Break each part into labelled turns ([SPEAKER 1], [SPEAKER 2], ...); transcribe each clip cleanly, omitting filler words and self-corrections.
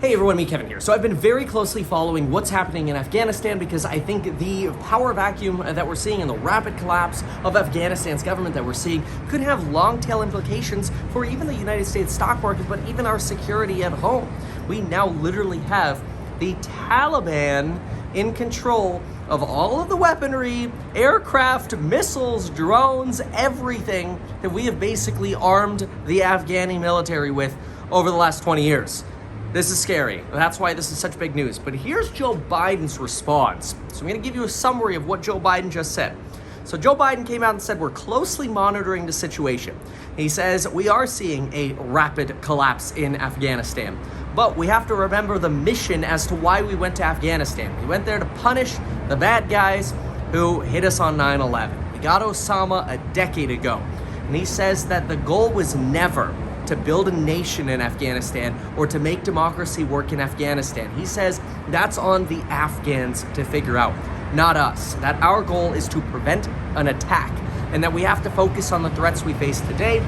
[SPEAKER 1] Hey everyone, me Kevin here. So I've been very closely following what's happening in Afghanistan because I think the power vacuum that we're seeing and the rapid collapse of Afghanistan's government that we're seeing could have long tail implications for even the United States stock market, but even our security at home. We now literally have the Taliban in control of all of the weaponry, aircraft, missiles, drones, everything that we have basically armed the Afghani military with over the last 20 years. This is scary. That's why this is such big news. But here's Joe Biden's response. So I'm going to give you a summary of what Joe Biden just said. So Joe Biden came out and said, we're closely monitoring the situation. He says, we are seeing a rapid collapse in Afghanistan. But we have to remember the mission as to why we went to Afghanistan. We went there to punish the bad guys who hit us on 9/11. We got Osama a decade ago. And he says that the goal was never to build a nation in Afghanistan or to make democracy work in Afghanistan. He says that's on the Afghans to figure out, not us. That our goal is to prevent an attack and that we have to focus on the threats we face today,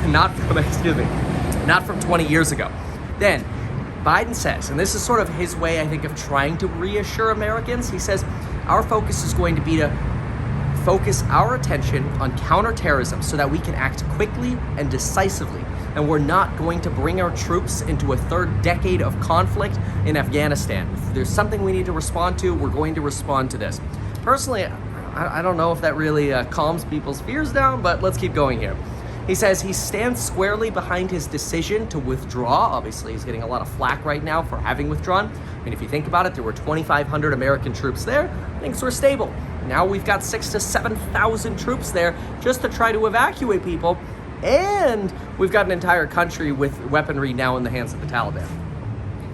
[SPEAKER 1] not from 20 years ago. Then Biden says, and this is sort of his way, I think, of trying to reassure Americans, he says, our focus is going to be to focus our attention on counterterrorism so that we can act quickly and decisively. And we're not going to bring our troops into a third decade of conflict in Afghanistan. If there's something we need to respond to, we're going to respond to this. Personally, I don't know if that really calms people's fears down, but let's keep going here. He says he stands squarely behind his decision to withdraw. Obviously, he's getting a lot of flack right now for having withdrawn. I mean, if you think about it, there were 2,500 American troops there. Things were stable. Now we've got 6,000 to 7,000 troops there just to try to evacuate people. And we've got an entire country with weaponry now in the hands of the Taliban.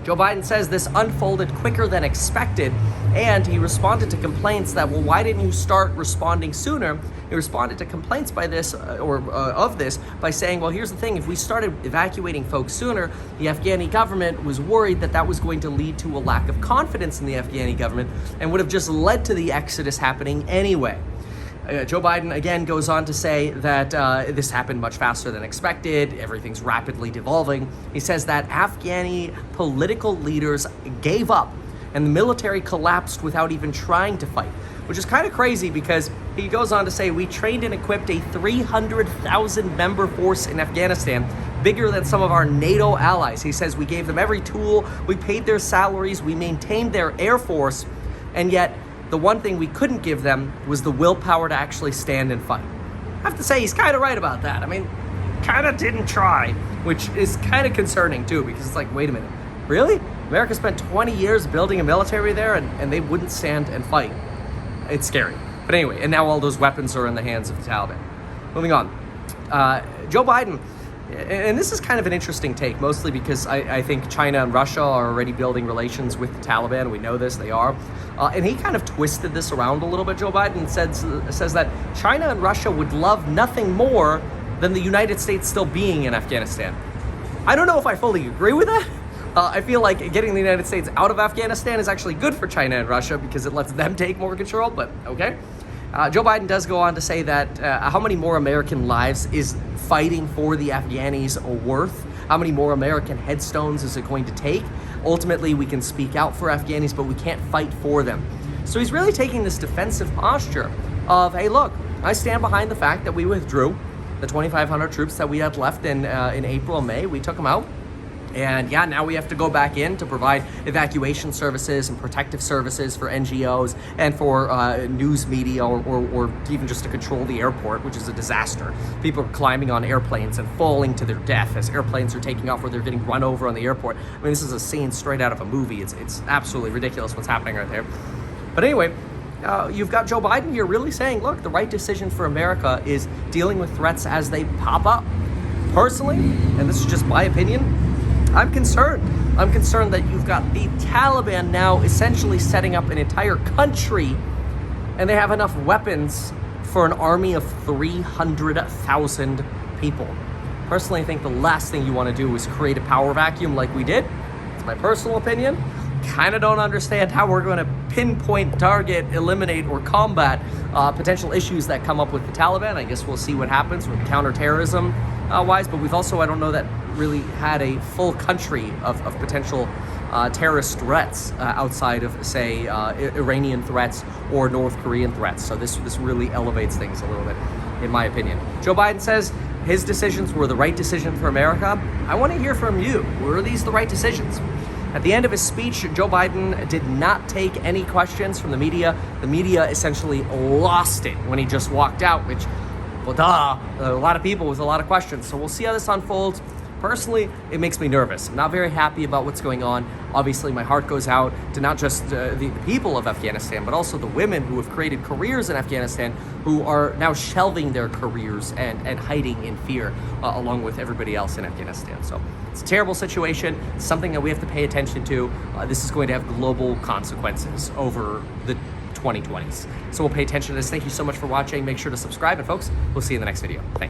[SPEAKER 1] Joe Biden says this unfolded quicker than expected, and he responded to complaints that, well, why didn't you start responding sooner? He responded to complaints by this, of this, by saying, well, here's the thing, if we started evacuating folks sooner, the Afghani government was worried that that was going to lead to a lack of confidence in the Afghani government and would have just led to the exodus happening anyway. Joe Biden again goes on to say that this happened much faster than expected. Everything's rapidly devolving. He says that Afghani political leaders gave up and the military collapsed without even trying to fight, which is kind of crazy because he goes on to say, we trained and equipped a 300,000 member force in Afghanistan, bigger than some of our NATO allies. He says we gave them every tool, we paid their salaries, we maintained their air force, and yet the one thing we couldn't give them was the willpower to actually stand and fight. I have to say, he's kind of right about that. I mean, kind of didn't try, which is kind of concerning too, because it's like, wait a minute, really? America spent 20 years building a military there and they wouldn't stand and fight. It's scary. But anyway, and now all those weapons are in the hands of the Taliban. Moving on. Joe Biden, and this is kind of an interesting take, mostly because I think China and Russia are already building relations with the Taliban. We know this, they are. And he kind of twisted this around a little bit, Joe Biden, says that China and Russia would love nothing more than the United States still being in Afghanistan. I don't know if I fully agree with that. I feel like getting the United States out of Afghanistan is actually good for China and Russia because it lets them take more control, but okay. Joe Biden does go on to say that how many more American lives is fighting for the Afghanis worth? How many more American headstones is it going to take? Ultimately, we can speak out for Afghanis, but we can't fight for them. So he's really taking this defensive posture of, hey, look, I stand behind the fact that we withdrew the 2,500 troops that we had left in April and May. We took them out. And yeah, now we have to go back in to provide evacuation services and protective services for NGOs and for news media or even just to control the airport, which is a disaster. People are climbing on airplanes and falling to their death as airplanes are taking off or they're getting run over on the airport. I mean, this is a scene straight out of a movie. It's absolutely ridiculous what's happening right there. But anyway, you've got Joe Biden here really saying, look, the right decision for America is dealing with threats as they pop up. Personally, and this is just my opinion, I'm concerned. I'm concerned that you've got the Taliban now essentially setting up an entire country and they have enough weapons for an army of 300,000 people. Personally, I think the last thing you want to do is create a power vacuum like we did. It's my personal opinion. kind of don't understand how we're going to pinpoint, target, eliminate, or combat potential issues that come up with the Taliban. I guess we'll see what happens with counterterrorism wise, but we've also, I don't know that really had a full country of potential terrorist threats outside of, say, Iranian threats or North Korean threats. So this really elevates things a little bit, in my opinion. Joe Biden says his decisions were the right decision for America. I want to hear from you. Were these the right decisions? At the end of his speech, Joe Biden did not take any questions from the media. The media essentially lost it when he just walked out, which, well, a lot of people with a lot of questions. So we'll see how this unfolds. Personally, it makes me nervous. I'm not very happy about what's going on. Obviously, my heart goes out to not just the people of Afghanistan, but also the women who have created careers in Afghanistan, who are now shelving their careers and hiding in fear, along with everybody else in Afghanistan. So it's a terrible situation, something that we have to pay attention to. This is going to have global consequences over the 2020s. So we'll pay attention to this. Thank you so much for watching. Make sure to subscribe, and folks, we'll see you in the next video. Thanks.